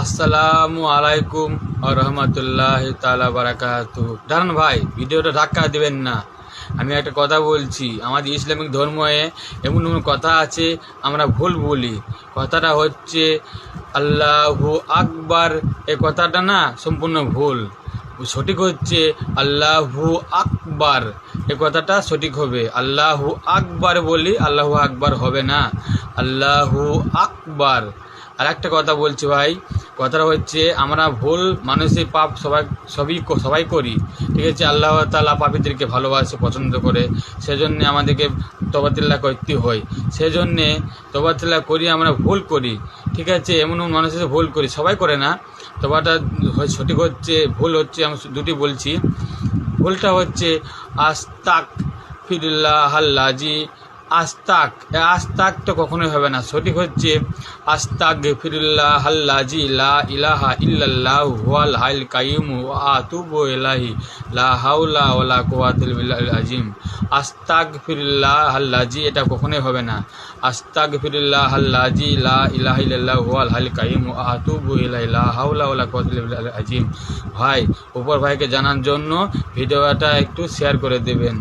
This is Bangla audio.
আসসালামু আলাইকুম ওয়া রাহমাতুল্লাহি তাআলা বারাকাতুহু। দাঁড়ান ভাই, ভিডিওটা ধাক্কা দিবেন না। আমি একটা কথা বলছি, আমাদের ইসলামিক ধর্মে এমন এমন কথা আছে আমরা ভুল বলি। কথাটা হচ্ছে আল্লাহু আকবার। এই কথাটা না সম্পূর্ণ ভুল। সঠিক হচ্ছে আল্লাহু আকবার। এই কথাটা সঠিক হবে। আল্লাহু আকবার বলি, আল্লাহু আকবার হবে না, আল্লাহু আকবার। আর একটা কথা বলছি ভাই, কথাটা হচ্ছে আমরা ভুল মানুষের পাপ সবাই করি, ঠিক আছে। আল্লাহ তাআলা পাপীদেরকে ভালোবাসে, পছন্দ করে, সেজন্য আমাদেরকে তওবাতুল্লাহ করতে হয়। সেজন্যে তওবাতুল্লাহ করি, আমরা ভুল করি, ঠিক আছে। এমন মানুষের ভুল করি, সবাই করে না। তবাটা সঠিক হচ্ছে, ভুল হচ্ছে আমি দুটি বলছি। ভুলটা হচ্ছে আস্তাক ফিরুল্লাহাল্লাজি। আস্তাক তো কখনোই হবে না। সঠিক হচ্ছে আস্তাক ফিরুল্লাহাল্লাজি লা ইলাহা ইল্লাল্লাহু হুয়াল হাইল কাইয়ুম ওয়া আতুবু ইলাইহি লা হাওলা ওয়ালা কুওয়াতা ইল্লা বিল্লাহিল আযীম। আস্তাক ফিরুল্লাহাল্লাজি এটা কখনোই হবে না। আস্তাক ফিরুল্লাহাল্লাজি লা ইলাহা ইল্লাল্লাহু হুয়াল হাইল কাইয়ুম ওয়া আতুবু ইলাইহি লা হাওলা ওয়ালা কুওয়াতা ইল্লা বিল্লাহিল আযীম। ভাই, উপর ভাইকে জানার জন্য ভিডিওটা একটু শেয়ার করে দেবেন।